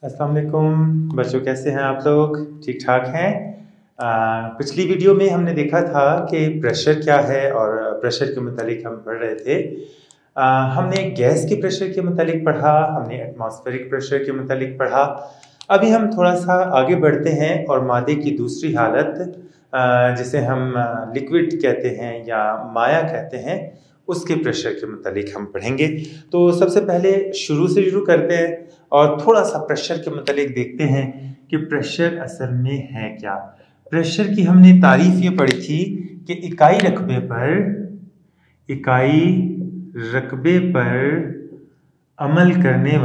अस्सलाम वालेकुम बच्चों, कैसे हैं आप लोग? ठीक ठाक हैं? पिछली वीडियो में हमने देखा था कि प्रेशर क्या है और प्रेशर के मुतालिक हम पढ़ रहे थे। हमने गैस के प्रेशर के मुतालिक पढ़ा, हमने एटमॉस्फेरिक प्रेशर के मुतालिक पढ़ा। अभी हम थोड़ा सा आगे बढ़ते हैं और मादे की दूसरी हालत जिसे हम लिक्विड कहते हैं या माया कहते हैं, उसके प्रेशर के मुतालिक हम पढ़ेंगे। तो सबसे पहले शुरू करते हैं और थोड़ा सा प्रेशर के मुतालिक देखते हैं कि प्रेशर असल में है क्या। प्रेशर की हमने तारीफ ये पढ़ी थी कि इकाई रकबे पर अमल करने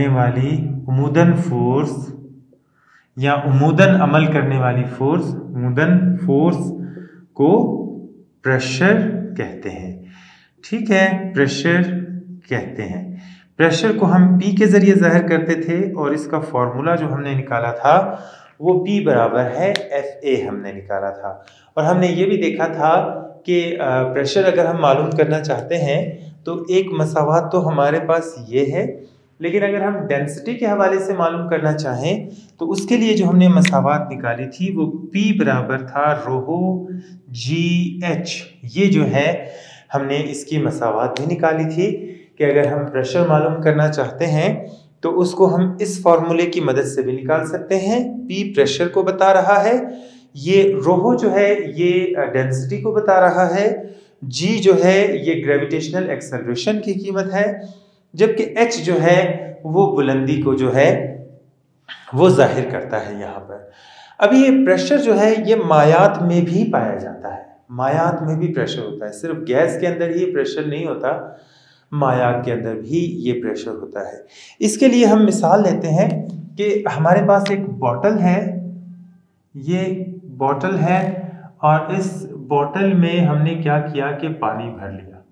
वाली उमूदन फोर्स या उमूदन अमल करने वाली फोर्स को प्रेशर कहते हैं। ठीक है, प्रेशर कहते हैं। प्रेशर को हम P के जरिए जाहिर करते थे और इसका फॉर्मूला जो हमने निकाला था वो P बराबर है FA हमने निकाला था। और हमने ये भी देखा था कि प्रेशर अगर हम मालूम करना चाहते हैं तो एक मसावात तो हमारे पास ये है, लेकिन अगर हम डेंसिटी के हवाले से मालूम करना चाहें तो उसके लिए जो हमने मसावात निकाली थी वो P बराबर था ρ GH। ये जो है हमने इसकी मसावात भी निकाली थी कि अगर हम प्रेशर मालूम करना चाहते हैं तो उसको हम इस फॉर्मूले की मदद से भी निकाल सकते हैं। P प्रेशर को बता रहा है, ये ρ जो है ये डेंसिटी को बता रहा है, G जो है ये ग्रेविटेशनल एक्सेलरेशन की कीमत है, जबकि H जो है वो बुलंदी को जो है वो जाहिर करता है यहाँ पर। अभी ये प्रेशर जो है ये मायात में भी पाया जाता है, मायात में भी प्रेशर होता है। सिर्फ गैस के अंदर ही प्रेशर नहीं होता, मायात के अंदर भी ये प्रेशर होता है। इसके लिए हम मिसाल लेते हैं कि हमारे पास एक बॉटल है, ये बॉटल है और इस बॉटल में हमने क्या किया कि पानी भर लिया।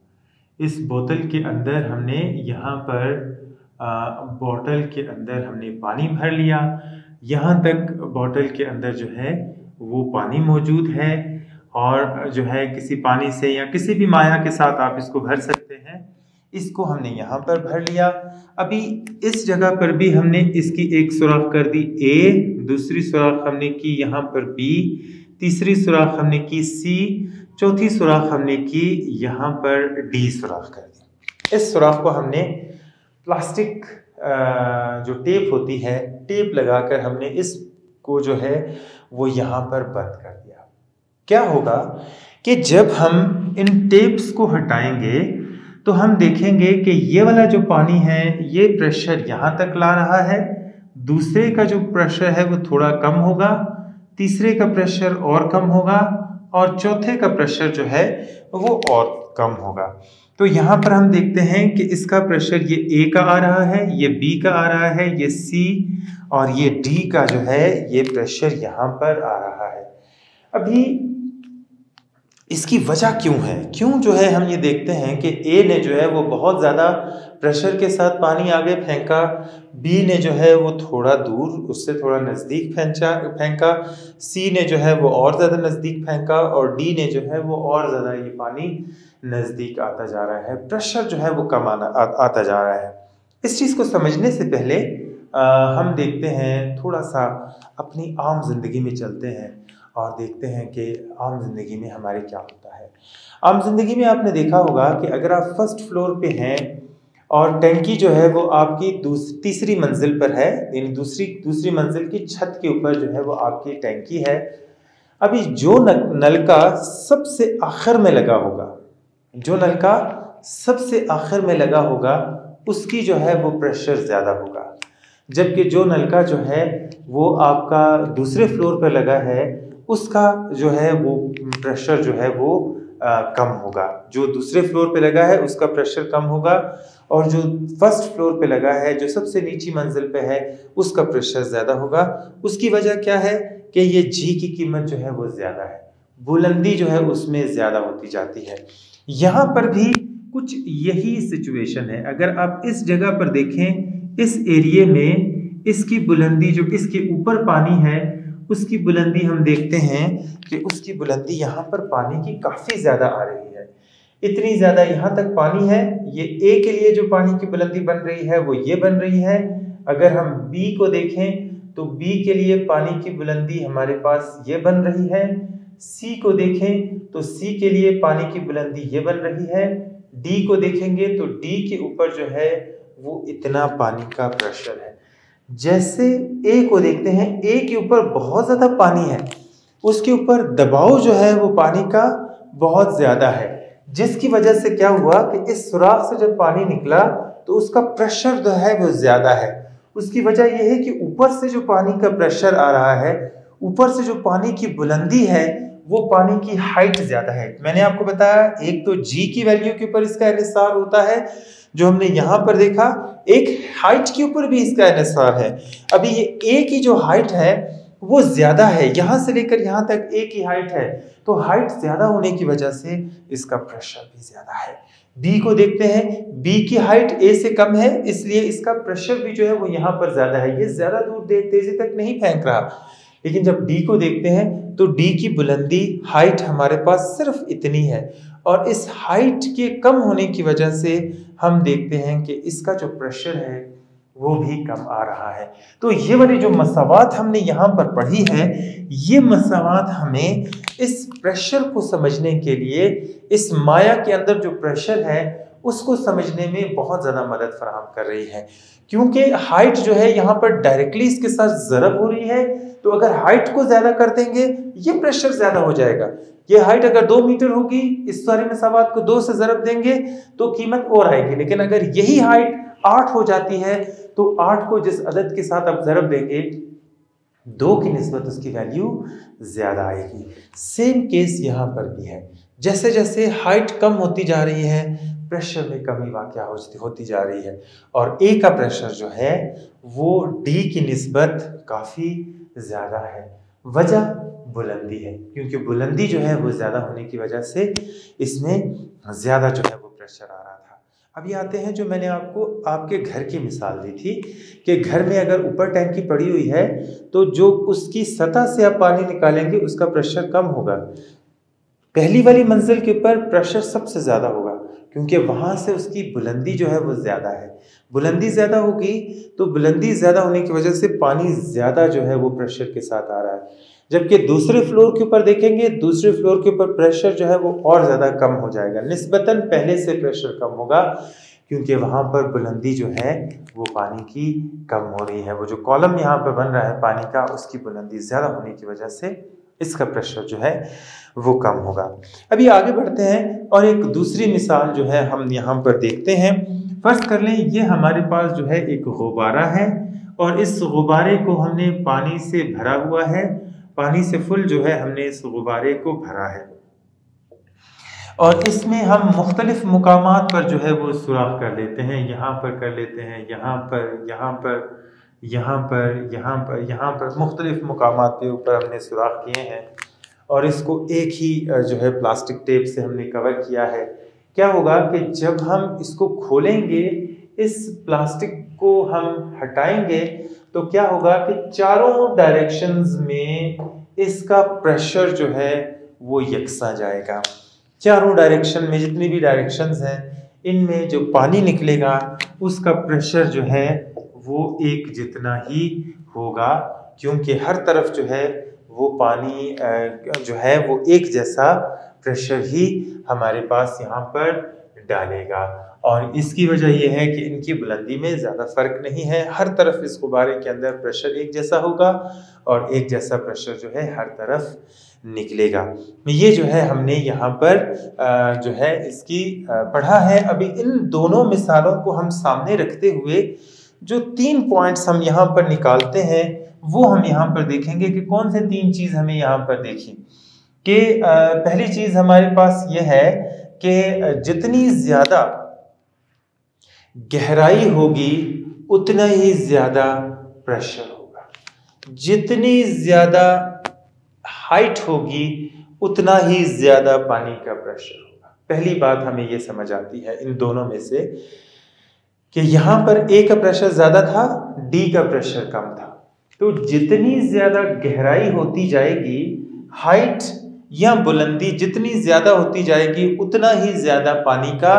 इस बोतल के अंदर हमने यहाँ पर बॉटल के अंदर हमने पानी भर लिया। यहाँ तक बॉटल के अंदर जो है वो पानी मौजूद है और जो है किसी पानी से या किसी भी माया के साथ आप इसको भर सकते हैं। इसको हमने यहाँ पर भर लिया। अभी इस जगह पर भी हमने इसकी एक सुराख कर दी A, दूसरी सुराख हमने की यहाँ पर B, तीसरी सुराख हमने की C, चौथी सुराख हमने की यहाँ पर D सुराख कर दी। इस सुराख को हमने प्लास्टिक जो टेप होती है, टेप लगाकर हमने इसको जो है वो यहाँ पर बंद कर दिया। क्या होगा कि जब हम इन टेप्स को हटाएंगे तो हम देखेंगे कि ये वाला जो पानी है ये प्रेशर यहाँ तक ला रहा है, दूसरे का जो प्रेशर है वो थोड़ा कम होगा, तीसरे का प्रेशर और कम होगा और चौथे का प्रेशर जो है वो और कम होगा। तो यहाँ पर हम देखते हैं कि इसका प्रेशर ये A का आ रहा है, ये B का आ रहा है, ये C और ये D का जो है ये प्रेशर यहाँ पर आ रहा है। अभी इसकी वजह क्यों है, क्यों जो है हम ये देखते हैं कि A ने जो है वो बहुत ज़्यादा प्रेशर के साथ पानी आगे फेंका, B ने जो है वो थोड़ा दूर उससे थोड़ा नज़दीक फेंका, C ने जो है वो और ज़्यादा नज़दीक फेंका और D ने जो है वो और ज़्यादा ये पानी नज़दीक आता जा रहा है। प्रेशर जो है वो कम आता जा रहा है। इस चीज़ को समझने से पहले हम देखते हैं, थोड़ा सा अपनी आम जिंदगी में चलते हैं और देखते हैं कि आम जिंदगी में हमारे क्या होता है। आम जिंदगी में आपने देखा होगा कि अगर आप फर्स्ट फ्लोर पे हैं और टैंकी जो है वो आपकी तीसरी मंजिल पर है, यानी दूसरी मंजिल की छत के ऊपर जो है वो आपकी टैंकी है। अभी जो नलका सबसे आखिर में लगा होगा, जो नलका सबसे आखिर में लगा होगा उसकी जो है वो प्रेशर ज़्यादा होगा, जबकि जो नलका जो है वो आपका दूसरे फ्लोर पर लगा है उसका जो है वो प्रेशर जो है वो कम होगा। जो दूसरे फ्लोर पे लगा है उसका प्रेशर कम होगा और जो फर्स्ट फ्लोर पे लगा है, जो सबसे नीची मंजिल पे है, उसका प्रेशर ज़्यादा होगा। उसकी वजह क्या है कि ये G की कीमत जो है वो ज़्यादा है, बुलंदी जो है उसमें ज़्यादा होती जाती है। यहाँ पर भी कुछ यही सिचुएशन है। अगर आप इस जगह पर देखें, इस एरिए में इसकी बुलंदी जो इसके ऊपर पानी है उसकी बुलंदी हम देखते हैं कि उसकी बुलंदी यहाँ पर पानी की काफ़ी ज़्यादा आ रही है। इतनी ज्यादा यहाँ तक पानी है। ये ए के लिए जो पानी की बुलंदी बन रही है वो ये बन रही है। अगर हम बी को देखें तो बी के लिए पानी की बुलंदी हमारे पास ये बन रही है। सी को देखें तो सी के लिए पानी की बुलंदी ये बन रही है। डी को देखेंगे तो डी के ऊपर जो है वो इतना पानी का प्रेशर है। जैसे ए को देखते हैं, ए के ऊपर बहुत ज्यादा पानी है, उसके ऊपर दबाव जो है वो पानी का बहुत ज्यादा है, जिसकी वजह से क्या हुआ कि इस सुराख से जब पानी निकला तो उसका प्रेशर जो है वो ज्यादा है। उसकी वजह यह है कि ऊपर से जो पानी का प्रेशर आ रहा है, ऊपर से जो पानी की बुलंदी है, वो पानी की हाइट ज्यादा है। मैंने आपको बताया एक तो जी की वैल्यू के ऊपर इसका इन्हिसार होता है जो हमने यहाँ पर देखा, एक हाइट के ऊपर भी इसका इन्हिसार है। अभी ये ए की जो हाइट है वो ज्यादा है, यहां से लेकर यहां तक ए की हाइट है, तो हाइट ज्यादा होने की वजह से इसका प्रेशर भी ज्यादा है। बी को देखते हैं, बी की हाइट ए से कम है, इसलिए इसका प्रेशर भी जो है वो यहाँ पर ज्यादा है, ये ज्यादा दूर तेजी तक नहीं फेंक रहा। लेकिन जब डी को देखते हैं तो डी की बुलंदी हाइट हमारे पास सिर्फ इतनी है, और इस हाइट के कम होने की वजह से हम देखते हैं कि इसका जो प्रेशर है वो भी कम आ रहा है। तो ये वाली जो मसावात हमने यहाँ पर पढ़ी है, ये मसावात हमें इस प्रेशर को समझने के लिए, इस माया के अंदर जो प्रेशर है उसको समझने में बहुत ज्यादा मदद फराहम कर रही है। क्योंकि हाइट जो है यहाँ पर डायरेक्टली इसके साथ ज़रब हो रही है, तो अगर हाइट को ज्यादा कर देंगे ये प्रेशर ज्यादा हो जाएगा। ये हाइट अगर 2 मीटर होगी, इस सारी मसावात को 2 से ज़रब देंगे तो कीमत और आएगी। लेकिन अगर यही हाइट 8 हो जाती है तो 8 को जिस अदद के साथ आप ज़रब देंगे 2 की निस्बत उसकी वैल्यू ज्यादा आएगी। सेम केस यहाँ पर भी है, जैसे जैसे हाइट कम होती जा रही है प्रेशर में कमी वाक़या होती जा रही है, और ए का प्रेशर जो है वो डी की निस्बत काफ़ी ज़्यादा है। वजह बुलंदी है, क्योंकि बुलंदी जो है वो ज़्यादा होने की वजह से इसमें ज़्यादा जो है वो प्रेशर आ रहा था। अभी आते हैं जो मैंने आपको आपके घर की मिसाल दी थी कि घर में अगर ऊपर टैंकी पड़ी हुई है तो जो उसकी सतह से आप पानी निकालेंगे उसका प्रेशर कम होगा। पहली वाली मंजिल के ऊपर प्रेशर सबसे ज़्यादा होगा, क्योंकि वहाँ से उसकी बुलंदी जो है वो ज़्यादा है। बुलंदी ज़्यादा होगी तो बुलंदी ज़्यादा होने की वजह से पानी ज़्यादा जो है वो प्रेशर के साथ आ रहा है। जबकि दूसरे फ्लोर के ऊपर देखेंगे, दूसरे फ्लोर के ऊपर प्रेशर जो है वो और ज़्यादा कम हो जाएगा, निस्बतन पहले से प्रेशर कम होगा, क्योंकि वहाँ पर बुलंदी जो है वो पानी की कम हो रही है। वो जो कॉलम यहाँ पर बन रहा है पानी का, उसकी बुलंदी ज़्यादा होने की वजह से इसका प्रेशर जो है वो कम होगा। अभी आगे बढ़ते हैं और एक दूसरी मिसाल जो है हम यहाँ पर देखते हैं। फर्ज कर लें ये हमारे पास जो है एक गुब्बारा है, और इस गुब्बारे को हमने पानी से भरा हुआ है, पानी से फुल जो है हमने इस गुब्बारे को भरा है, और इसमें हम मुख्तलिफ मुकामात पर जो है वो सुराख कर लेते हैं। यहाँ पर कर लेते हैं, यहाँ पर, यहाँ पर, यहाँ पर, यहाँ पर, यहाँ पर, मुख्तलिफ मुकामात के ऊपर हमने सुराख किए हैं, और इसको एक ही जो है प्लास्टिक टेप से हमने कवर किया है। क्या होगा कि जब हम इसको खोलेंगे, इस प्लास्टिक को हम हटाएंगे, तो क्या होगा कि चारों डायरेक्शंस में इसका प्रेशर जो है वो यकसा जाएगा। चारों डायरेक्शन में जितनी भी डायरेक्शंस हैं, इनमें जो पानी निकलेगा उसका प्रेशर जो है वो एक जितना ही होगा, क्योंकि हर तरफ जो है वो पानी जो है वो एक जैसा प्रेशर ही हमारे पास यहाँ पर डालेगा। और इसकी वजह यह है कि इनकी बुलंदी में ज़्यादा फ़र्क नहीं है, हर तरफ इस गुब्बारे के अंदर प्रेशर एक जैसा होगा, और एक जैसा प्रेशर जो है हर तरफ निकलेगा। ये जो है हमने यहाँ पर जो है इसकी पढ़ा है। अभी इन दोनों मिसालों को हम सामने रखते हुए जो 3 पॉइंट्स हम यहाँ पर निकालते हैं वो हम यहाँ पर देखेंगे कि कौन से 3 चीज़ हमें यहाँ पर देखी। कि पहली चीज़ हमारे पास ये है कि जितनी ज़्यादा गहराई होगी उतना ही ज़्यादा प्रेशर होगा, जितनी ज़्यादा हाइट होगी उतना ही ज़्यादा पानी का प्रेशर होगा। पहली बात हमें ये समझ आती है इन दोनों में से कि यहाँ पर ए का प्रेशर ज़्यादा था, डी का प्रेशर कम था। तो जितनी ज़्यादा गहराई होती जाएगी, हाइट या बुलंदी जितनी ज्यादा होती जाएगी उतना ही ज्यादा पानी का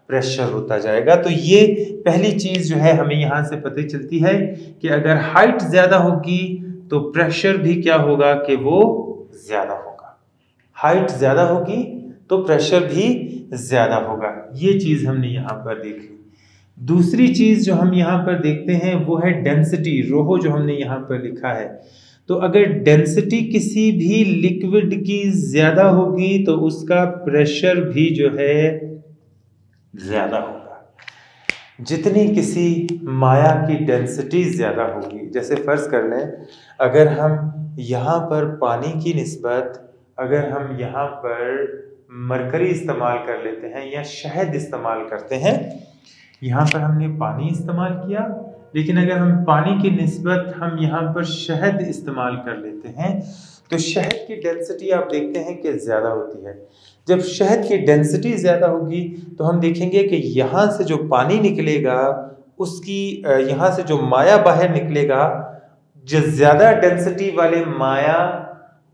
प्रेशर होता जाएगा। तो ये पहली चीज जो है हमें यहाँ से पता चलती है कि अगर हाइट ज्यादा होगी तो प्रेशर भी क्या होगा कि वो ज्यादा होगा। हाइट ज्यादा होगी तो प्रेशर भी ज्यादा होगा। ये चीज हमने यहाँ पर देख ली। दूसरी चीज जो हम यहाँ पर देखते हैं वो है डेंसिटी, रोहो जो हमने यहाँ पर लिखा है। तो अगर डेंसिटी किसी भी लिक्विड की ज्यादा होगी तो उसका प्रेशर भी जो है ज्यादा होगा। जितनी किसी माया की डेंसिटी ज्यादा होगी, जैसे फर्ज कर लें अगर हम यहाँ पर पानी की निस्बत अगर हम यहाँ पर मरकरी इस्तेमाल कर लेते हैं या शहद इस्तेमाल करते हैं, यहाँ पर हमने पानी इस्तेमाल किया, लेकिन अगर हम पानी की निस्बत हम यहाँ पर शहद इस्तेमाल कर लेते हैं तो शहद की डेंसिटी आप देखते हैं कि ज़्यादा होती है। जब शहद की डेंसिटी ज़्यादा होगी तो हम देखेंगे कि यहाँ से जो पानी निकलेगा उसकी यहाँ से जो माया बाहर निकलेगा, जो ज़्यादा डेंसिटी वाले माया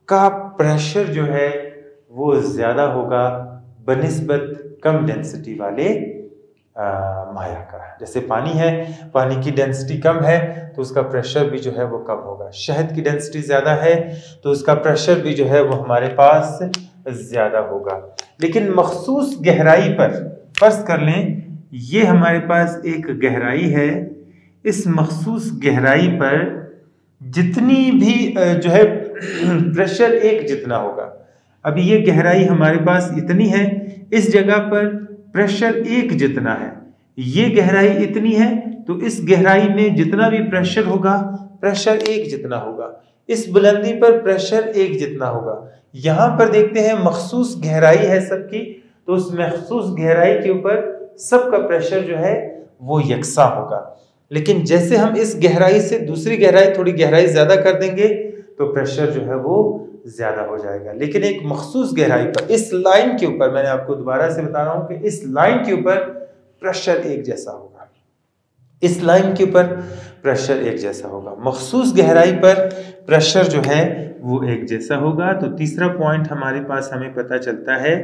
का प्रेशर जो है वो ज़्यादा होगा बनिस्बत कम डेंसिटी वाले माया का। जैसे पानी है, पानी की डेंसिटी कम है तो उसका प्रेशर भी जो है वो कम होगा। शहद की डेंसिटी ज़्यादा है तो उसका प्रेशर भी जो है वो हमारे पास ज़्यादा होगा। लेकिन मखसूस गहराई पर फर्ज कर लें ये हमारे पास एक गहराई है, इस मखसूस गहराई पर जितनी भी जो है प्रेशर एक जितना होगा। अभी ये गहराई हमारे पास इतनी है, इस जगह पर प्रेशर एक जितना है, ये गहराई इतनी है तो इस गहराई में जितना भी प्रेशर होगा प्रेशर एक जितना होगा। इस बुलंदी पर प्रेशर एक जितना होगा। यहाँ पर देखते हैं मखसूस गहराई है सबकी, तो उस मखसूस गहराई के ऊपर सबका प्रेशर जो है वो यकसा होगा। लेकिन जैसे हम इस गहराई से दूसरी गहराई थोड़ी गहराई ज्यादा कर देंगे तो प्रेशर जो है वो ज्यादा हो जाएगा। लेकिन एक मखसूस गहराई पर इस लाइन के ऊपर, मैंने आपको दोबारा से बता रहा हूं कि इस लाइन के ऊपर प्रेशर एक जैसा होगा, इस लाइन के ऊपर प्रेशर एक जैसा होगा। मखसूस गहराई पर प्रेशर जो है वो एक जैसा होगा। तो तीसरा पॉइंट हमारे पास हमें पता चलता है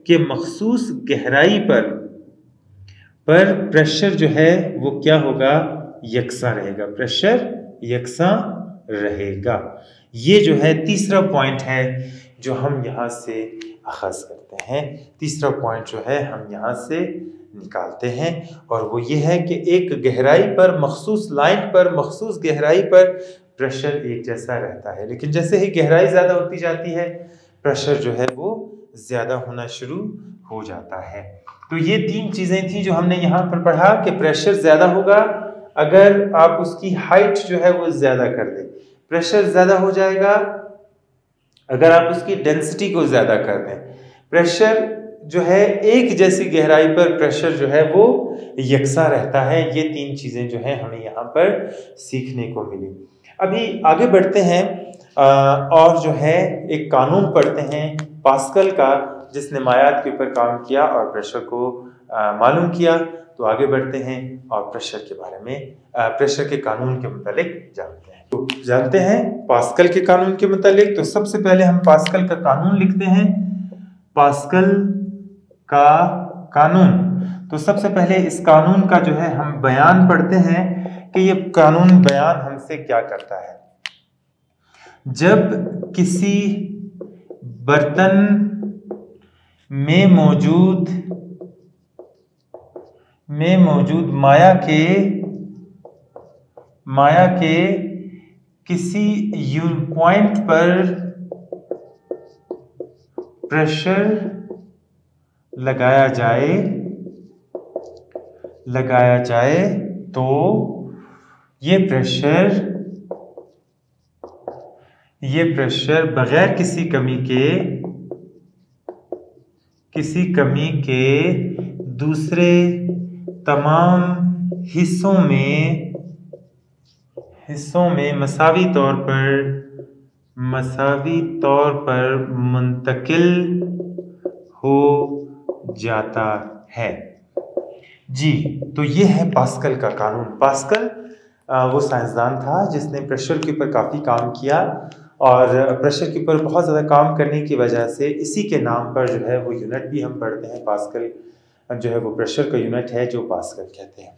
कि मखसूस गहराई पर प्रेशर जो है वो क्या होगा, यकसा रहेगा, प्रेशर यकसा रहेगा। ये जो है तीसरा पॉइंट है जो हम यहाँ से अखज़ करते हैं। तीसरा पॉइंट जो है हम यहाँ से निकालते हैं और वो ये है कि एक गहराई पर, मखसूस लाइन पर, मखसूस गहराई पर प्रेशर एक जैसा रहता है। लेकिन जैसे ही गहराई ज़्यादा होती जाती है प्रेशर जो है वो ज़्यादा होना शुरू हो जाता है। तो ये तीन चीज़ें थी जो हमने यहाँ पर पढ़ा कि प्रेशर ज़्यादा होगा अगर आप उसकी हाइट जो है वो ज़्यादा कर दें, प्रेशर ज़्यादा हो जाएगा अगर आप उसकी डेंसिटी को ज़्यादा कर दें, प्रेशर जो है एक जैसी गहराई पर प्रेशर जो है वो यकसा रहता है। ये तीन चीज़ें जो है हमें यहाँ पर सीखने को मिली। अभी आगे बढ़ते हैं और जो है एक कानून पढ़ते हैं पास्कल का, जिसने मायात के ऊपर काम किया और प्रेशर को मालूम किया। तो आगे बढ़ते हैं और प्रेशर के बारे में, प्रेशर के कानून के मुतालिक जानते हैं। तो जानते हैं पास्कल के कानून के मुतालिक। तो सबसे पहले हम पास्कल का कानून लिखते हैं। पास्कल का कानून, तो सबसे पहले इस कानून का जो है हम बयान पढ़ते हैं कि ये कानून बयान हमसे क्या करता है। जब किसी बर्तन में मौजूद माया के किसी पॉइंट पर प्रेशर लगाया जाए तो ये प्रेशर बगैर किसी कमी के दूसरे तमाम हिस्सों में मसावी तौर पर मुंतकिल हो जाता है। जी, तो ये है पास्कल का कानून। पास्कल वो साइंसदान था जिसने प्रेशर के ऊपर काफ़ी काम किया और प्रेशर के ऊपर बहुत ज़्यादा काम करने की वजह से इसी के नाम पर जो है वो यूनिट भी हम पढ़ते हैं, पास्कल जो है वो प्रेशर का यूनिट है जो पास्कल कहते हैं।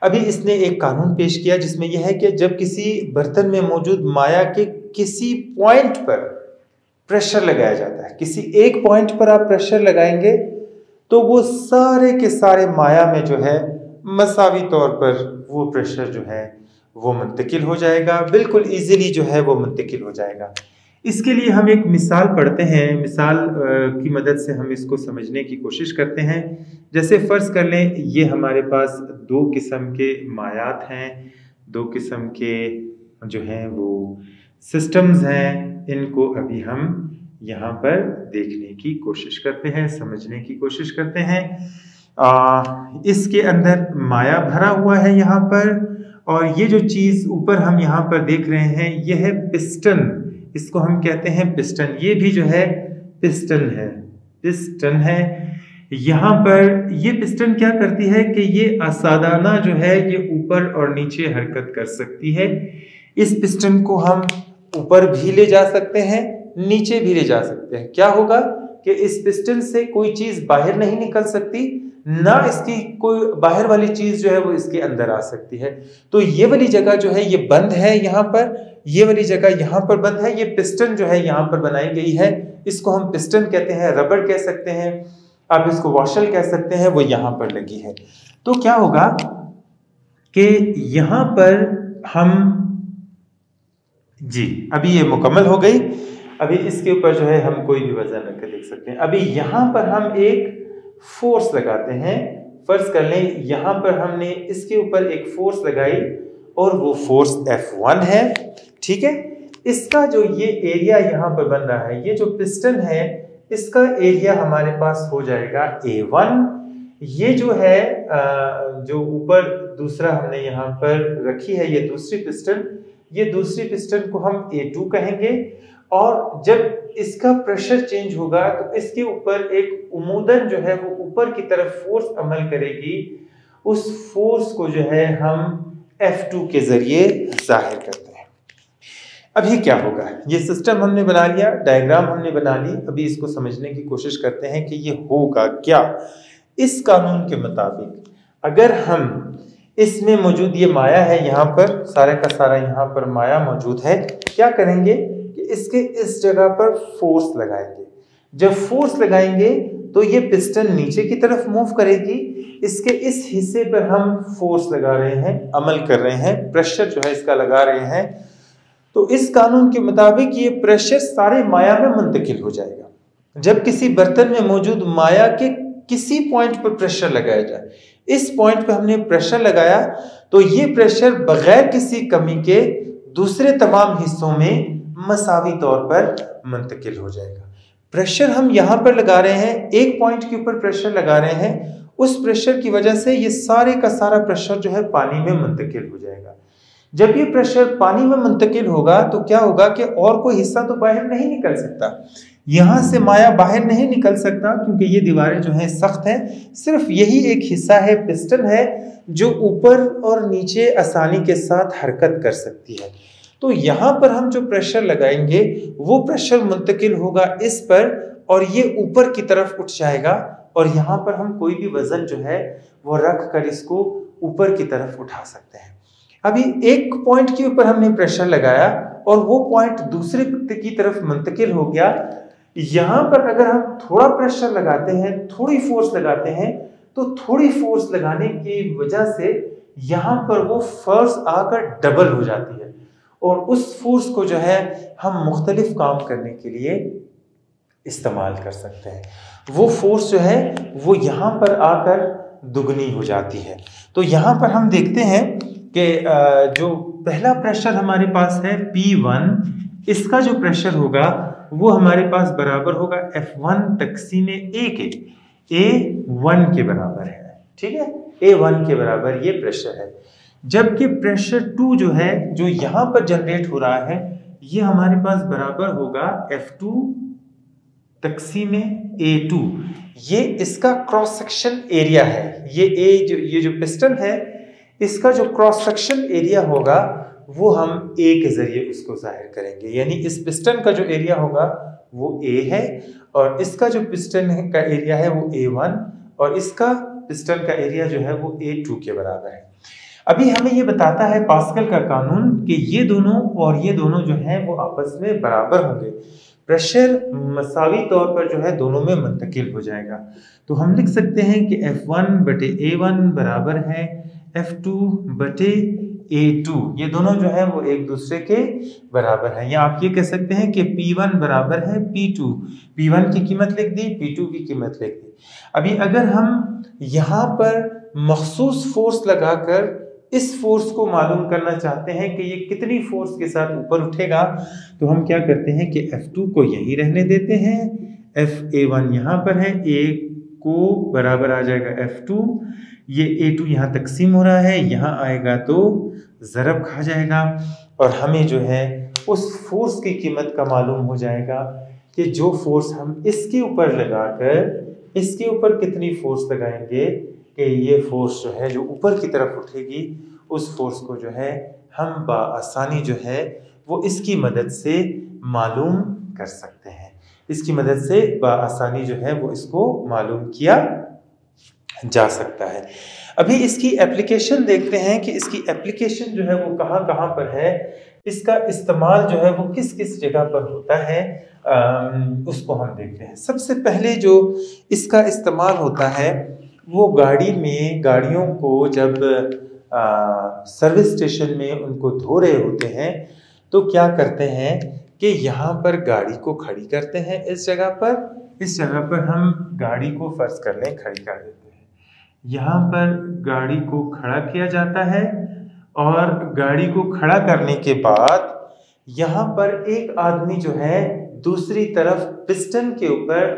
अभी इसने एक कानून पेश किया जिसमें यह है कि जब किसी बर्तन में मौजूद माया के किसी पॉइंट पर प्रेशर लगाया जाता है, किसी एक पॉइंट पर आप प्रेशर लगाएंगे तो वो सारे के सारे माया में जो है मसावी तौर पर वो प्रेशर जो है वो मुंतकिल हो जाएगा, बिल्कुल इजीली जो है वो मुंतकिल हो जाएगा। इसके लिए हम एक मिसाल पढ़ते हैं, मिसाल की मदद से हम इसको समझने की कोशिश करते हैं। जैसे फ़र्ज़ कर लें ये हमारे पास दो किस्म के मायात हैं, दो किस्म के जो हैं वो सिस्टम्स हैं, इनको अभी हम यहाँ पर देखने की कोशिश करते हैं, समझने की कोशिश करते हैं। इसके अंदर माया भरा हुआ है यहाँ पर, और ये जो चीज़ ऊपर हम यहाँ पर देख रहे हैं यह है पिस्टन, इसको हम कहते हैं पिस्टन। ये भी जो है पिस्टन है, पिस्टन है। यहाँ पर ये पिस्टन क्या करती है कि ये आसादाना जो है ये ऊपर और नीचे हरकत कर सकती है। इस पिस्टन को हम ऊपर भी ले जा सकते हैं, नीचे भी ले जा सकते हैं। क्या होगा कि इस पिस्टन से कोई चीज बाहर नहीं निकल सकती, ना इसकी कोई बाहर वाली चीज जो है वो इसके अंदर आ सकती है। तो ये वाली जगह जो है ये बंद है, यहाँ पर ये वाली जगह यहाँ पर बंद है। ये पिस्टन जो है यहाँ पर बनाई गई है, इसको हम पिस्टन कहते हैं, रबर कह सकते हैं, आप इसको वॉशल कह सकते हैं, वो यहाँ पर लगी है। तो क्या होगा कि यहाँ पर हम जी अभी ये मुकम्मल हो गई। अभी इसके ऊपर जो है हम कोई भी वजन रखकर देख सकते हैं। अभी यहाँ पर हम एक फोर्स लगाते हैं, फर्ज कर लें यहाँ पर हमने इसके ऊपर एक फोर्स लगाई और वो फोर्स F1 है, ठीक है। इसका जो ये एरिया यहाँ पर बन रहा है, ये जो पिस्टन है इसका एरिया हमारे पास हो जाएगा A1। ये जो है जो ऊपर दूसरा हमने यहाँ पर रखी है ये दूसरी पिस्टन, ये दूसरी पिस्टन को हम A2 कहेंगे। और जब इसका प्रेशर चेंज होगा तो इसके ऊपर एक उमूदन जो है वो ऊपर की तरफ फोर्स अमल करेगी, उस फोर्स को जो है हम F2 के जरिए जाहिर करते हैं। अभी क्या होगा, ये सिस्टम हमने बना लिया, डायग्राम हमने बना ली। अभी इसको समझने की कोशिश करते हैं कि ये होगा क्या। इस कानून के मुताबिक अगर हम इसमें मौजूद ये माया है, यहाँ पर सारे का सारा यहाँ पर माया मौजूद है, क्या करेंगे कि इसके इस जगह पर फोर्स लगाएंगे। जब फोर्स लगाएंगे तो ये पिस्टन नीचे की तरफ मूव करेगी, इसके इस हिस्से पर हम फोर्स लगा रहे हैं, अमल कर रहे हैं, प्रेशर जो है इसका लगा रहे हैं। तो इस कानून के मुताबिक ये प्रेशर सारे माया में मुंतकिल हो जाएगा। जब किसी बर्तन में मौजूद माया के किसी पॉइंट पर प्रेशर लगाया जाए, इस पॉइंट पे हमने प्रेशर लगाया तो ये प्रेशर बगैर किसी कमी के दूसरे तमाम हिस्सों में मसावी तौर पर मुंतकिल हो जाएगा। प्रेशर हम यहाँ पर लगा रहे हैं, एक पॉइंट के ऊपर प्रेशर लगा रहे हैं, उस प्रेशर की वजह से ये सारे का सारा प्रेशर जो है पानी में मुंतकिल हो जाएगा। जब ये प्रेशर पानी में मुंतकिल होगा तो क्या होगा कि और कोई हिस्सा तो बाहर नहीं निकल सकता, यहाँ से माया बाहर नहीं निकल सकता क्योंकि ये दीवारें जो हैं सख्त हैं। सिर्फ यही एक हिस्सा है, पिस्टन है, जो ऊपर और नीचे आसानी के साथ हरकत कर सकती है। तो यहाँ पर हम जो प्रेशर लगाएंगे वो प्रेशर मुंतकिल होगा इस पर और ये ऊपर की तरफ उठ जाएगा, और यहाँ पर हम कोई भी वजन जो है वो रख कर इसको ऊपर की तरफ उठा सकते हैं। अभी एक पॉइंट के ऊपर हमने प्रेशर लगाया और वो पॉइंट दूसरे की तरफ मुंतकिल हो गया। यहाँ पर अगर हम थोड़ा प्रेशर लगाते हैं, थोड़ी फोर्स लगाते हैं, तो थोड़ी फोर्स लगाने की वजह से यहाँ पर वो फोर्स आकर डबल हो जाती है, और उस फोर्स को जो है हम मुख्तलिफ काम करने के लिए इस्तेमाल कर सकते हैं। वो फोर्स जो है वो यहाँ पर आकर दुगनी हो जाती है। तो यहाँ पर हम देखते हैं कि जो पहला प्रेशर हमारे पास है P1, इसका जो प्रेशर होगा वो हमारे पास बराबर होगा F1 तक़सीम A के, A1 के बराबर है, ठीक है, A1 के बराबर ये प्रेशर है। जबकि प्रेशर 2 जो है, जो यहाँ पर जनरेट हो रहा है, ये हमारे पास बराबर होगा F2 तक़सीम A2। ये इसका क्रॉस सेक्शन एरिया है, ये जो पिस्टन है इसका जो क्रॉस सेक्शन एरिया होगा वो हम ए के जरिए उसको जाहिर करेंगे। यानी इस पिस्टन का जो एरिया होगा वो ए है और इसका जो पिस्टन का एरिया है वो A1 और इसका पिस्टन का एरिया जो है वो A2 के बराबर है। अभी हमें ये बताता है पास्कल का कानून कि ये दोनों और ये दोनों जो हैं वो आपस में बराबर होंगे, प्रेशर मसावी तौर पर जो है दोनों में मुंतकिल हो जाएगा। तो हम लिख सकते हैं कि F1 बटे A1 बराबर है F2 बटे A2। ये दोनों जो है वो एक दूसरे के बराबर है। या आप ये कह सकते हैं कि P1 बराबर है P2। P1 की कीमत लिख दी, P2 की कीमत लिख दी। अभी अगर हम यहाँ पर मखसूस फोर्स लगाकर इस फोर्स को मालूम करना चाहते हैं कि ये कितनी फोर्स के साथ ऊपर उठेगा, तो हम क्या करते हैं कि F2 को यहीं रहने देते हैं, FA1 यहाँ पर है, A को बराबर आ जाएगा F2, ये A2 यहाँ तकसीम हो रहा है, यहाँ आएगा तो ज़रब खा जाएगा और हमें जो है उस फोर्स की कीमत का मालूम हो जाएगा कि जो फोर्स हम इसके ऊपर लगाकर इसके ऊपर कितनी फोर्स लगाएंगे कि ये फोर्स जो है जो ऊपर की तरफ उठेगी उस फोर्स को जो है हम बआसानी जो है वो इसकी मदद से मालूम कर सकते हैं। इसकी मदद से बआसानी जो है वो इसको मालूम किया जा सकता है। अभी इसकी एप्लीकेशन देखते हैं कि इसकी एप्लीकेशन जो है वो कहाँ कहाँ पर है, इसका इस्तेमाल जो है वो किस किस जगह पर होता है, उसको हम देखते हैं। सबसे पहले जो इसका इस्तेमाल होता है वो गाड़ी में, गाड़ियों को जब सर्विस स्टेशन में उनको धो रहे होते हैं तो क्या करते हैं कि यहाँ पर गाड़ी को खड़ी करते हैं। इस जगह पर हम गाड़ी को फर्ज कर लें खड़ी कर देते हैं। यहाँ पर गाड़ी को खड़ा किया जाता है और गाड़ी को खड़ा करने के बाद यहाँ पर एक आदमी जो है दूसरी तरफ पिस्टन के ऊपर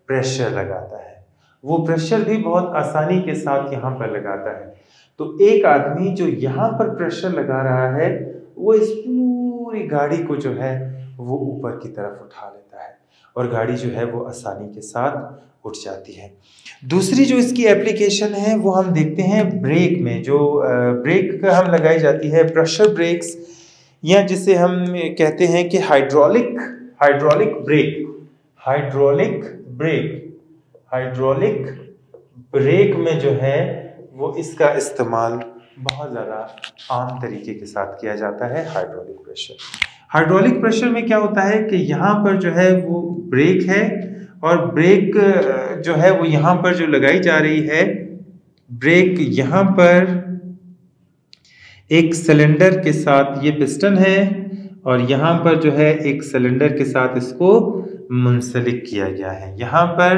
प्रेशर लगाता है। वो प्रेशर भी बहुत आसानी के साथ यहाँ पर लगाता है। तो एक आदमी जो यहाँ पर प्रेशर लगा रहा है वो इस पूरी गाड़ी को जो है वो ऊपर की तरफ उठा लेता है और गाड़ी जो है वो आसानी के साथ उठ जाती है। दूसरी जो इसकी एप्लीकेशन है वो हम देखते हैं ब्रेक में। जो ब्रेक का हम लगाई जाती है प्रेशर ब्रेक्स, या जिसे हम कहते हैं कि हाइड्रोलिक ब्रेक में जो है वो इसका इस्तेमाल बहुत ज़्यादा आम तरीके के साथ किया जाता है। हाइड्रोलिक प्रेशर में क्या होता है कि यहाँ पर जो है वो ब्रेक है और ब्रेक जो है वो यहाँ पर जो लगाई जा रही है, ब्रेक यहाँ पर एक सिलेंडर के साथ, ये पिस्टन है और यहाँ पर जो है एक सिलेंडर के साथ इसको मुंसलिक किया गया है। यहाँ पर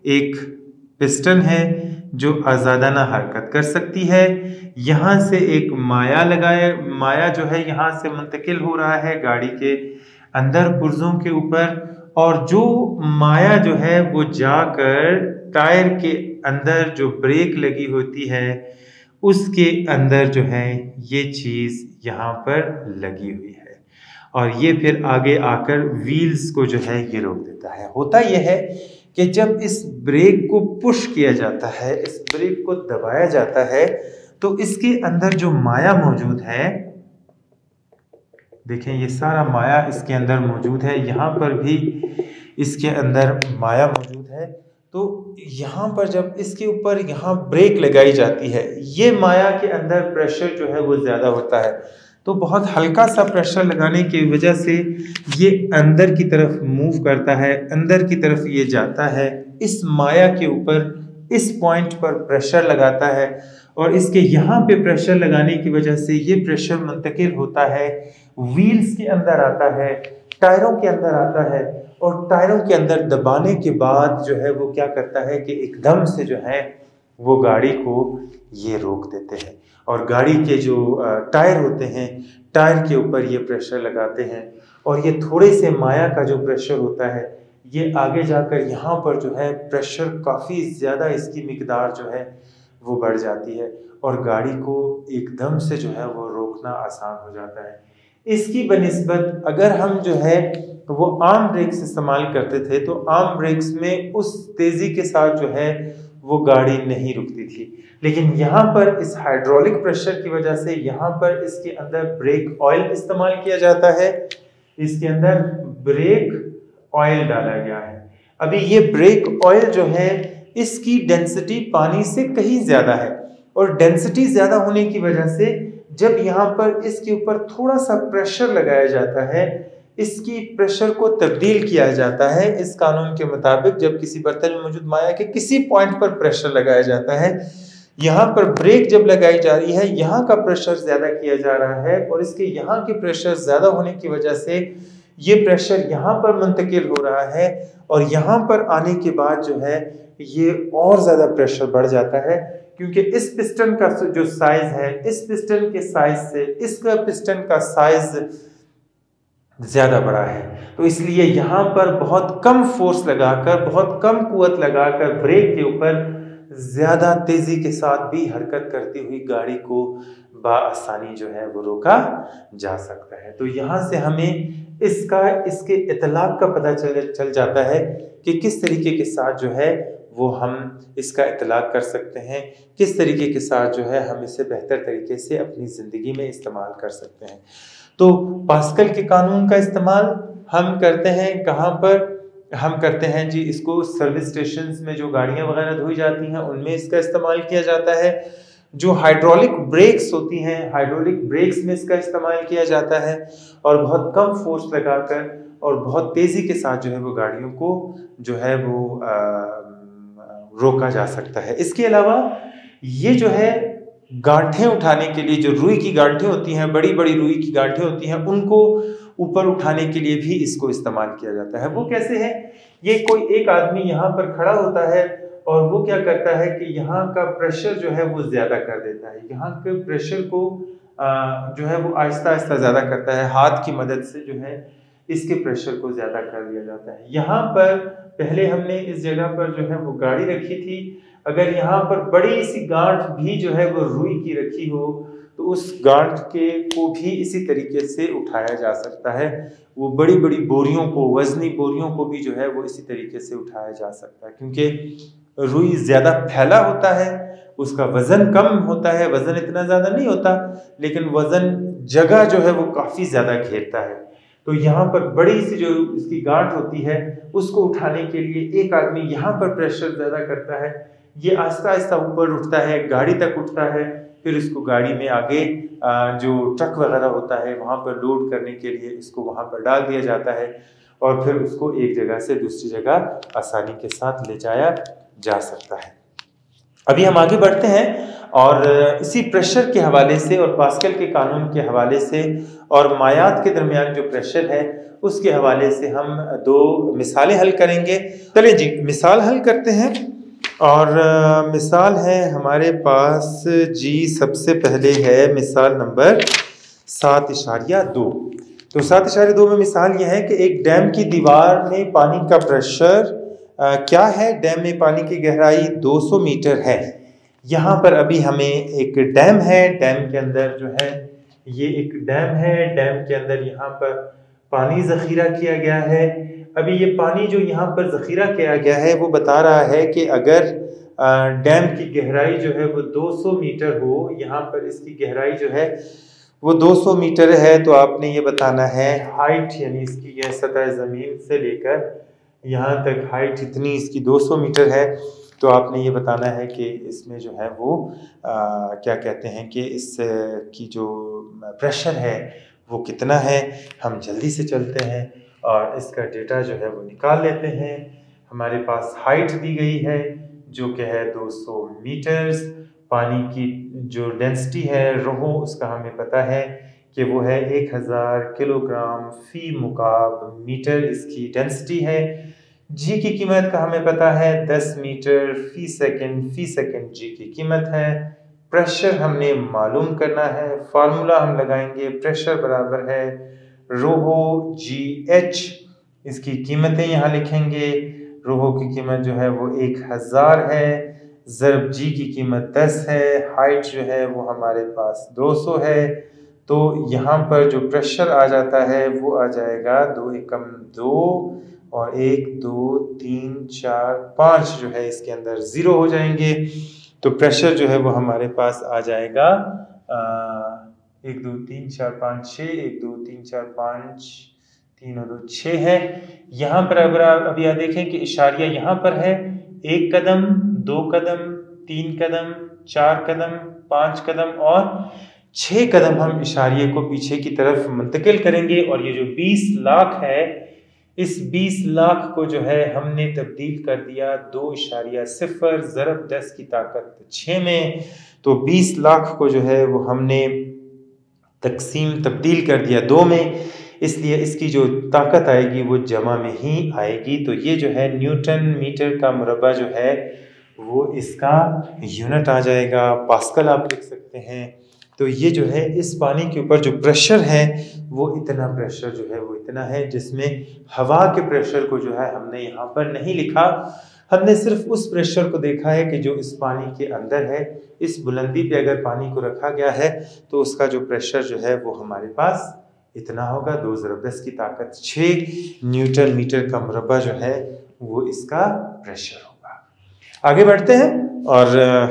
एक पिस्टन है जो आज़ादाना हरकत कर सकती है। यहाँ से एक माया जो है यहाँ से मुंतकिल हो रहा है गाड़ी के अंदर पुर्जों के ऊपर, और जो माया जो है वो जाकर टायर के अंदर जो ब्रेक लगी होती है उसके अंदर जो है ये चीज़ यहाँ पर लगी हुई है और ये फिर आगे आकर व्हील्स को जो है ये रोक देता है। होता यह है कि जब इस ब्रेक को पुश किया जाता है, इस ब्रेक को दबाया जाता है, तो इसके अंदर जो माया मौजूद है, देखें ये सारा माया इसके अंदर मौजूद है, यहाँ पर भी इसके अंदर माया मौजूद है। तो यहाँ पर जब इसके ऊपर यहाँ ब्रेक लगाई जाती है, ये माया के अंदर प्रेशर जो है वो ज़्यादा होता है, तो बहुत हल्का सा प्रेशर लगाने की वजह से ये अंदर की तरफ मूव करता है, अंदर की तरफ ये जाता है, इस माया के ऊपर इस पॉइंट पर प्रेशर लगाता है और इसके यहाँ पे प्रेशर लगाने की वजह से ये प्रेशर मुंतकिल होता है, व्हील्स के अंदर आता है, टायरों के अंदर आता है और टायरों के अंदर दबाने के बाद जो है वो क्या करता है कि एकदम से जो है वो गाड़ी को ये रोक देते हैं और गाड़ी के जो टायर होते हैं, टायर के ऊपर ये प्रेशर लगाते हैं और ये थोड़े से माया का जो प्रेशर होता है ये आगे जाकर यहाँ पर जो है प्रेशर काफ़ी ज़्यादा इसकी मिकदार जो है वो बढ़ जाती है और गाड़ी को एकदम से जो है वो रोकना आसान हो जाता है। इसकी बनिस्बत अगर हम जो है वो आर्म ब्रेक्स इस्तेमाल करते थे तो आर्म ब्रेक्स में उस तेज़ी के साथ जो है वो गाड़ी नहीं रुकती थी। लेकिन यहाँ पर इस हाइड्रोलिक प्रेशर की वजह से यहाँ पर इसके अंदर ब्रेक ऑयल इस्तेमाल किया जाता है, इसके अंदर ब्रेक ऑयल डाला गया है। अभी ये ब्रेक ऑयल जो है इसकी डेंसिटी पानी से कहीं ज्यादा है, और डेंसिटी ज्यादा होने की वजह से जब यहाँ पर इसके ऊपर थोड़ा सा प्रेशर लगाया जाता है, इसकी प्रेशर को तब्दील किया जाता है। इस कानून के मुताबिक जब किसी बर्तन में मौजूद माया के किसी पॉइंट पर प्रेशर लगाया जाता है, यहाँ पर ब्रेक जब लगाई जा रही है, यहाँ का प्रेशर ज्यादा किया जा रहा है, और इसके यहाँ के प्रेशर ज्यादा होने की वजह से ये प्रेशर यहाँ पर मुंतकिल हो रहा है, और यहाँ पर आने के बाद जो है ये और ज्यादा प्रेशर बढ़ जाता है, क्योंकि इस पिस्टन का जो साइज है, इस पिस्टन के साइज से इसका पिस्टन का साइज ज्यादा बड़ा है। तो इसलिए यहाँ पर बहुत कम फोर्स लगाकर, बहुत कम कुवत लगाकर ब्रेक के ऊपर ज्यादा तेजी के साथ भी हरकत करती हुई गाड़ी को बआसानी जो है वो रोका जा सकता है। तो यहाँ से हमें इसके इतलाक का पता चल जाता है कि किस तरीके के साथ जो है वो हम इसका इतलाक कर सकते हैं, किस तरीके के साथ जो है हम इसे बेहतर तरीके से अपनी ज़िंदगी में इस्तेमाल कर सकते हैं। तो पास्कल के कानून का इस्तेमाल हम करते हैं कहाँ पर? हम करते हैं जी, इसको सर्विस स्टेशंस में जो गाड़ियाँ वगैरह धोई जाती हैं उनमें इसका इस्तेमाल किया जाता है। जो हाइड्रोलिक ब्रेक्स होती हैं, हाइड्रोलिक ब्रेक्स में इसका इस्तेमाल किया जाता है, और बहुत कम फोर्स लगाकर और बहुत तेज़ी के साथ जो है वो गाड़ियों को जो है वो रोका जा सकता है। इसके अलावा ये जो है गांठें उठाने के लिए, जो रुई की गांठें होती हैं, बड़ी बड़ी रुई की गांठें होती हैं, उनको ऊपर उठाने के लिए भी इसको इस्तेमाल किया जाता है। वो कैसे है? ये कोई एक आदमी यहाँ पर खड़ा होता है और वो क्या करता है कि यहाँ का प्रेशर जो है वो ज्यादा कर देता है, यहाँ के प्रेशर को जो है वो आहिस्ता आहिस्ता ज्यादा करता है, हाथ की मदद से जो है इसके प्रेशर को ज्यादा कर दिया जाता है। यहाँ पर पहले हमने इस जगह पर जो है वो गाड़ी रखी थी, अगर यहाँ पर बड़ी सी गांठ भी जो है वो रुई की रखी हो तो उस गांठ को भी इसी तरीके से उठाया जा सकता है। वो बड़ी बड़ी बोरियों को, वजनी बोरियों को भी जो है वो इसी तरीके से उठाया जा सकता है, क्योंकि रुई ज्यादा फैला होता है, उसका वजन कम होता है, वजन इतना ज्यादा नहीं होता, लेकिन वजन जगह जो है वो काफी ज्यादा घेरता है। तो यहाँ पर बड़ी सी जो इसकी गांठ होती है उसको उठाने के लिए एक आदमी यहाँ पर प्रेशर ज्यादा करता है, ये आहिस्ता आहिस्ता ऊपर उठता है, गाड़ी तक उठता है, फिर इसको गाड़ी में आगे जो ट्रक वगैरह होता है वहाँ पर लोड करने के लिए इसको वहाँ पर डाल दिया जाता है, और फिर उसको एक जगह से दूसरी जगह आसानी के साथ ले जाया जा सकता है। अभी हम आगे बढ़ते हैं और इसी प्रेशर के हवाले से और पास्कल के कानून के हवाले से और मायात के दरमियान जो प्रेशर है उसके हवाले से हम दो मिसालें हल करेंगे। चलिए जी, मिसाल हल करते हैं। और मिसाल है हमारे पास जी, सबसे पहले है मिसाल नंबर 7.2। तो 7.2 में मिसाल यह है कि एक डैम की दीवार में पानी का प्रेशर क्या है? डैम में पानी की गहराई 200 मीटर है। यहाँ पर अभी हमें एक डैम है, डैम के अंदर जो है ये एक डैम है, डैम के अंदर यहाँ पर पानी ज़ख़ीरा किया गया है। अभी ये पानी जो यहाँ पर ज़ख़ीरा किया गया है वो बता रहा है कि अगर डैम की गहराई जो है वो 200 मीटर हो, यहाँ पर इसकी गहराई जो है वो 200 मीटर है, तो आपने ये बताना है हाइट, यानी इसकी यह सतह ज़मीन से लेकर यहाँ तक हाइट इतनी इसकी 200 मीटर है। तो आपने ये बताना है कि इसमें जो है वो क्या कहते हैं कि इस की जो प्रेशर है वो कितना है। हम जल्दी से चलते हैं और इसका डेटा जो है वो निकाल लेते हैं। हमारे पास हाइट दी गई है जो कि है 200 मीटर्स। पानी की जो डेंसिटी है रोहो, उसका हमें पता है कि वो है 1000 किलोग्राम फी मुकाब मीटर इसकी डेंसिटी है। जी की कीमत का हमें पता है 10 मीटर फी सेकंड जी की कीमत है। प्रेशर हमने मालूम करना है, फार्मूला हम लगाएंगे, प्रेशर बराबर है रोहो जी एच। इसकी कीमतें यहाँ लिखेंगे, रोहो की कीमत जो है वो 1000 है, ज़रब जी की कीमत 10 है, हाइट जो है वो हमारे पास 200 है। तो यहाँ पर जो प्रेशर आ जाता है वो आ जाएगा 2 एकम 2 और 1 2 3 4 5 जो है इसके अंदर 0 हो जाएंगे। तो प्रेशर जो है वो हमारे पास आ जाएगा 1 2 3 4 5 6, 1 2 3 4 5 3 और 2 6 है। यहाँ पर अगर आप अभी आप देखें कि इशारिया यहाँ पर है, 1 कदम 2 कदम 3 कदम 4 कदम 5 कदम और 6 कदम हम इशारिये को पीछे की तरफ मुंतकिल करेंगे। और ये जो 20 लाख है, इस 20 लाख को जो है हमने तब्दील कर दिया 2.0 ज़रब 10 की ताकत 6 में। तो 20 लाख को जो है वो हमने तब्दील कर दिया 2 में, इसलिए इसकी जो ताकत आएगी वो जमा में ही आएगी। तो ये जो है न्यूटन मीटर का मुरब्बा जो है वो इसका यूनिट आ जाएगा। पास्कल आप लिख सकते हैं। तो ये जो है इस पानी के ऊपर जो प्रेशर है वो इतना प्रेशर जो है वो इतना है, जिसमें हवा के प्रेशर को जो है हमने यहाँ पर नहीं लिखा। हमने सिर्फ उस प्रेशर को देखा है कि जो इस पानी के अंदर है। इस बुलंदी पे अगर पानी को रखा गया है तो उसका जो प्रेशर जो है वो हमारे पास इतना होगा 2 ज़रब 10 की ताकत 6 न्यूटन मीटर का मुरब्बा जो है वो इसका प्रेशर होगा। आगे बढ़ते हैं और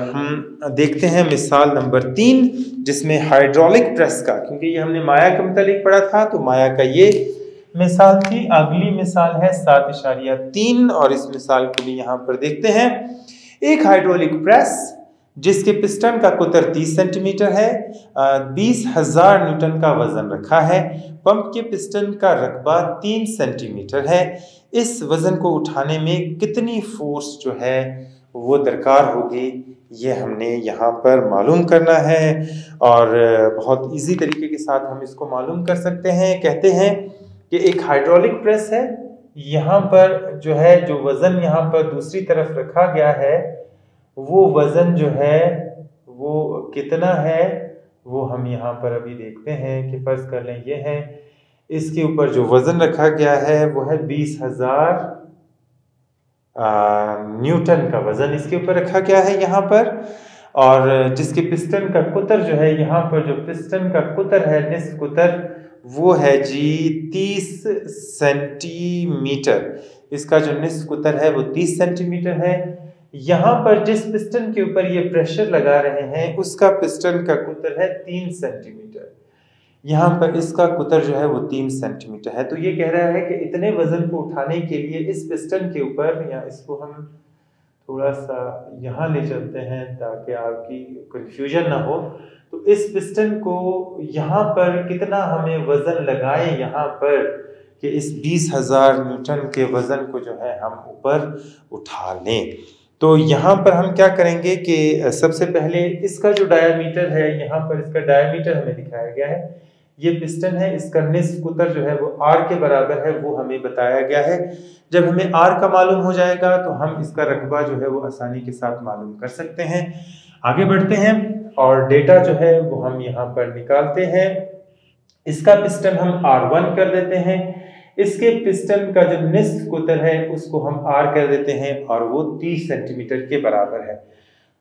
हम देखते हैं मिसाल नंबर 3, जिसमें हाइड्रोलिक प्रेस का, क्योंकि ये हमने माया के मुतालिक पढ़ा था तो माया का ये मिसाल थी। अगली मिसाल है 7.3 और इस मिसाल को भी यहाँ पर देखते हैं। एक हाइड्रोलिक प्रेस जिसके पिस्टन का कुतर 30 सेंटीमीटर है, 20,000 न्यूटन का वजन रखा है। पंप के पिस्टन का रकबा 3 सेंटीमीटर है। इस वजन को उठाने में कितनी फोर्स जो है वो दरकार होगी, ये हमने यहाँ पर मालूम करना है। और बहुत इजी तरीके के साथ हम इसको मालूम कर सकते हैं। कहते हैं कि एक हाइड्रोलिक प्रेस है, यहाँ पर जो है जो वजन यहाँ पर दूसरी तरफ रखा गया है वो वजन जो है वो कितना है वो हम यहाँ पर अभी देखते हैं कि फर्ज कर लें ये है, इसके ऊपर जो वजन रखा गया है वो है 20,000 न्यूटन का वजन इसके ऊपर रखा गया है यहाँ पर। और जिसके पिस्टन का कुतर जो है, यहाँ पर जो पिस्टन का कुतर है निस्फ कुतर वो है जी 30 सेंटीमीटर। इसका जो निस्फ कुतर है वो 30 सेंटीमीटर है। यहाँ पर जिस पिस्टन के ऊपर ये प्रेशर लगा रहे हैं उसका पिस्टन का कुतर है 3 सेंटीमीटर। यहाँ पर इसका कुतर जो है वो 3 सेंटीमीटर है। तो ये कह रहा है कि इतने वजन को उठाने के लिए इस पिस्टन के ऊपर, या इसको हम थोड़ा सा यहाँ ले चलते हैं ताकि आपकी कंफ्यूजन ना हो, तो इस पिस्टन को यहाँ पर कितना हमें वजन लगाए यहाँ पर कि इस 20,000 न्यूटन के वजन को जो है हम ऊपर उठा लें। तो यहाँ पर हम क्या करेंगे कि सबसे पहले इसका जो डायामीटर है, यहाँ पर इसका डायामीटर हमें दिखाया गया है। ये पिस्टन है, इसका निस्फ कुतर जो है वो R के बराबर है, वो हमें बताया गया है। जब हमें R का मालूम हो जाएगा तो हम इसका रकबा जो है वो आसानी के साथ मालूम कर सकते हैं। आगे बढ़ते हैं और डेटा जो है वो हम यहाँ पर निकालते हैं। इसका पिस्टन हम R1 कर देते हैं, इसके पिस्टन का जो निस्फ कुतर है उसको हम R कर देते हैं और वो 30 सेंटीमीटर के बराबर है।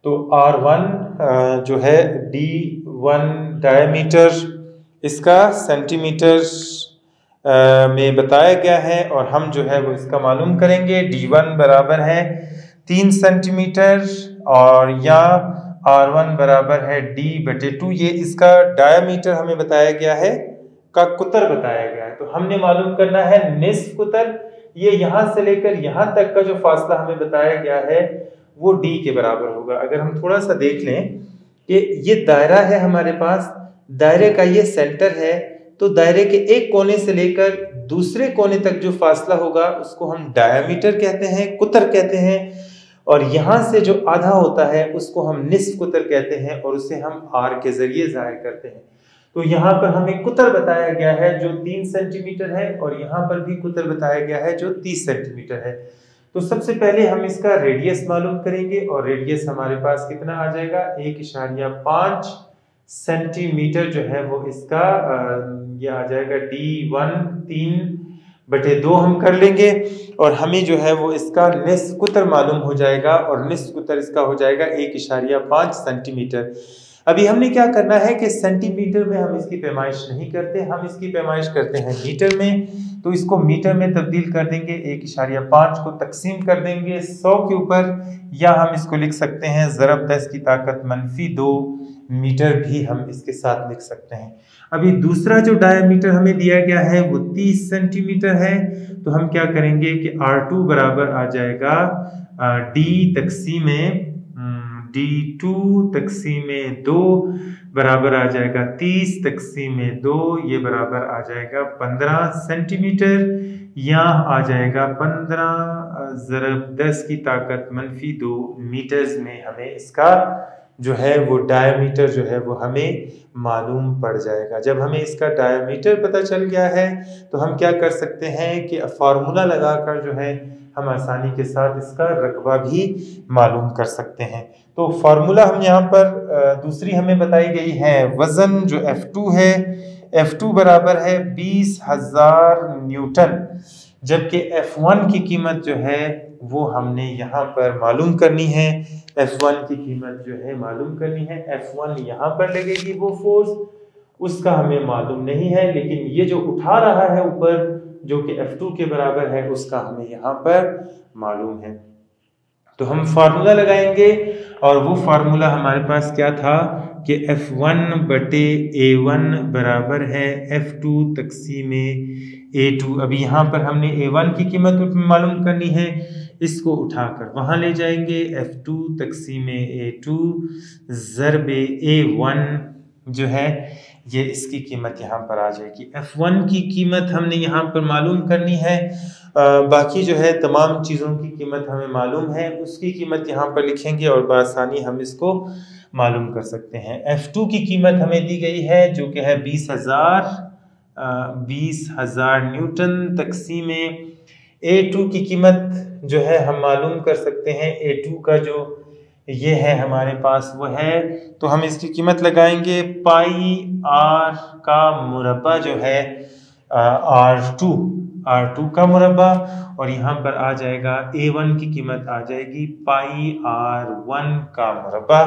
तो R1 जो है D1 डायमीटर इसका सेंटीमीटर में बताया गया है और हम जो है वो इसका मालूम करेंगे। D1 बराबर है 3 सेंटीमीटर और या R1 बराबर है D/2। ये इसका डायमीटर हमें बताया गया है, का कुतर बताया गया है। तो हमने मालूम करना है निस्फ कुतर। ये यहाँ से लेकर यहाँ तक का जो फासला हमें बताया गया है वो D के बराबर होगा। अगर हम थोड़ा सा देख लें कि ये दायरा है हमारे पास, दायरे का ये सेंटर है, तो दायरे के एक कोने से लेकर दूसरे कोने तक जो फासला होगा उसको हम डायमीटर कहते हैं, कुतर कहते हैं। और यहाँ से जो आधा होता है उसको हम निस्फ कुतर कहते हैं और उसे हम R के जरिए जाहिर करते हैं। तो यहाँ पर हमें कुतर बताया गया है जो 3 सेंटीमीटर है और यहाँ पर भी कुतर बताया गया है जो 30 सेंटीमीटर है। तो सबसे पहले हम इसका रेडियस मालूम करेंगे और रेडियस हमारे पास कितना आ जाएगा, 1.5 सेंटीमीटर जो है वो इसका ये आ जाएगा D1 3/2 हम कर लेंगे और हमें जो है वो इसका निस्फ कुतर मालूम हो जाएगा और निस्फ कुतर इसका हो जाएगा 1.5 सेंटीमीटर। अभी हमने क्या करना है कि सेंटीमीटर में हम इसकी पैमाइश नहीं करते, हम इसकी पैमाइश करते हैं मीटर में। तो इसको मीटर में तब्दील कर देंगे, 1.5 को तकसीम कर देंगे 100 के ऊपर, या हम इसको लिख सकते हैं ज़रब 10 की ताकत -2 मीटर भी हम इसके साथ लिख सकते हैं। अभी दूसरा जो डायमीटर हमें दिया गया है वो 30 सेंटीमीटर है, तो हम क्या करेंगे कि R2 बराबर आ जाएगा D2 तकसीम 2 बराबर आ जाएगा 30 तकसीम 2, ये बराबर आ जाएगा 15 सेंटीमीटर, या आ जाएगा 15 ज़रब 10 की ताकत -2 मीटर्स में हमें इसका जो है वो डायमीटर जो है वो हमें मालूम पड़ जाएगा। जब हमें इसका डायमीटर पता चल गया है तो हम क्या कर सकते हैं कि फार्मूला लगाकर जो है हम आसानी के साथ इसका रकबा भी मालूम कर सकते हैं। तो फार्मूला हम यहाँ पर दूसरी हमें बताई गई है, वज़न जो F2 है, F2 बराबर है 20,000 न्यूटन, जबकि F1 की कीमत जो है वो हमने यहाँ पर मालूम करनी है। F1 की कीमत जो है मालूम करनी है, F1 यहाँ पर लगेगी वो फोर्स, उसका हमें मालूम नहीं है, लेकिन ये जो उठा रहा है ऊपर जो कि F2 के बराबर है उसका हमें यहाँ पर मालूम है। तो हम फार्मूला लगाएंगे और वो फार्मूला हमारे पास क्या था कि F1 बटे A1 बराबर है F2 तकसीम A2। अभी यहाँ पर हमने A1 की कीमत मालूम करनी है, इसको उठाकर वहाँ ले जाएंगे, F2 तकसीम A2 ज़रब A1 जो है ये इसकी कीमत यहाँ पर आ जाएगी। F1 की कीमत हमने यहाँ पर मालूम करनी है, बाकी जो है तमाम चीज़ों की कीमत हमें मालूम है, उसकी कीमत यहाँ पर लिखेंगे और बआसानी हम इसको मालूम कर सकते हैं। F2 की कीमत हमें दी गई है जो कि है 20,000 न्यूटन तकसीम A2 की कीमत जो है हम मालूम कर सकते हैं। A2 का जो ये है हमारे पास वो है, तो हम इसकी कीमत लगाएंगे पाई R का मुरब्बा जो है R2 का मुरब्बा, और यहाँ पर आ जाएगा A1 की कीमत आ जाएगी पाई R1 का मुरब्बा।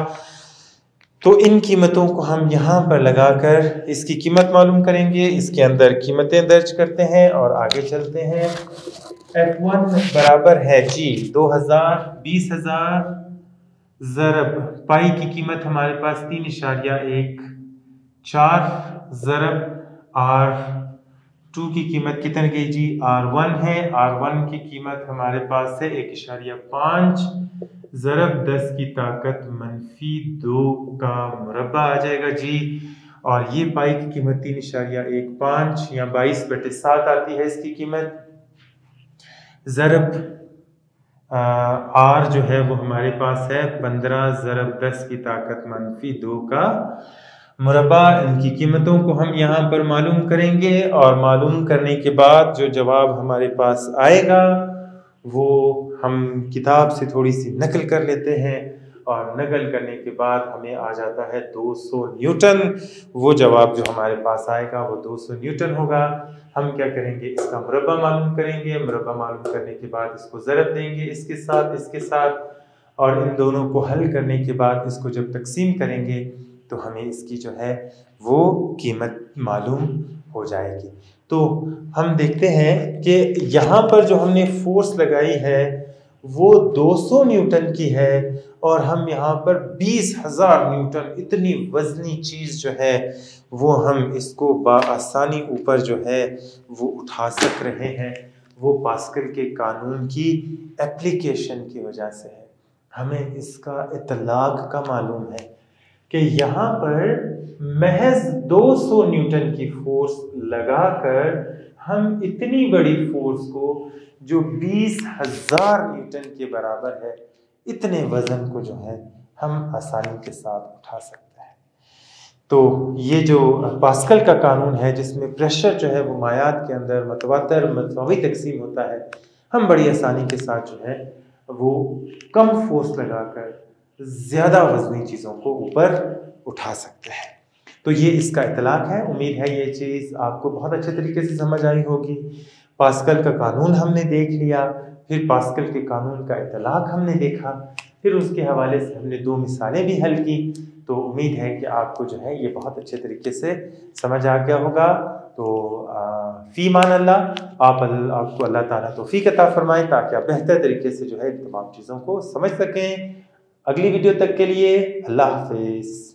तो इन कीमतों को हम यहाँ पर लगाकर इसकी कीमत मालूम करेंगे, इसके अंदर कीमतें दर्ज करते हैं और आगे चलते हैं। F1 बराबर है जी 20,000 ज़रब पाई की कीमत हमारे पास 3.14 ज़रब R2 की कीमत कितनी गई जी R1 है, R1 की कीमत हमारे पास है 1.5 ज़रब 10 की ताकत -2 का मुरब्बा आ जाएगा जी, और ये पाई की कीमत 3.15 या 22/7 आती है इसकी कीमत। ज़रब R जो है वो हमारे पास है 15 ज़रब 10 की ताकत -2 का मुरब्बा। इनकी कीमतों को हम यहाँ पर मालूम करेंगे और मालूम करने के बाद जो जवाब हमारे पास आएगा वो हम किताब से थोड़ी सी नकल कर लेते हैं, और नकल करने के बाद हमें आ जाता है 200 न्यूटन। वो जवाब जो हमारे पास आएगा वो 200 न्यूटन होगा। हम क्या करेंगे, इसका मुरब्बा मालूम करेंगे, मुरब्बा मालूम करने के बाद इसको ज़रब देंगे इसके साथ, और इन दोनों को हल करने के बाद इसको जब तकसीम करेंगे तो हमें इसकी जो है वो कीमत मालूम हो जाएगी। तो हम देखते हैं कि यहाँ पर जो हमने फोर्स लगाई है वो 200 न्यूटन की है, और हम यहाँ पर 20,000 न्यूटन इतनी वजनी चीज़ जो है वो हम इसको बआसानी ऊपर जो है वो उठा सक रहे हैं। वो पास्कल के कानून की एप्लीकेशन की वजह से है। हमें इसका इतलाक का मालूम है कि यहाँ पर महज 200 न्यूटन की फोर्स लगाकर हम इतनी बड़ी फोर्स को जो 20,000 न्यूटन के बराबर है, इतने वजन को जो है हम आसानी के साथ उठा सकते हैं। तो ये जो पास्कल का कानून है जिसमें प्रेशर जो है वो मायात के अंदर मतवावी तकसीम होता है, हम बड़ी आसानी के साथ जो है वो कम फोर्स लगाकर ज़्यादा वजनी चीज़ों को ऊपर उठा सकते हैं। तो ये इसका इतलाक है। उम्मीद है ये चीज़ आपको बहुत अच्छे तरीके से समझ आई होगी। पास्कल का कानून हमने देख लिया, फिर पास्कल के कानून का इतलाक हमने देखा, फिर उसके हवाले से हमने 2 मिसालें भी हल की। तो उम्मीद है कि आपको जो है ये बहुत अच्छे तरीके से समझ आ गया होगा। तो फ़ी मान अल्लाह। आपको अल्लाह ताला तौफीक अता फरमाए ताकि आप बेहतर तरीके से जो है इन तमाम चीज़ों को समझ सकें। अगली वीडियो तक के लिए अल्लाह हाफिज़।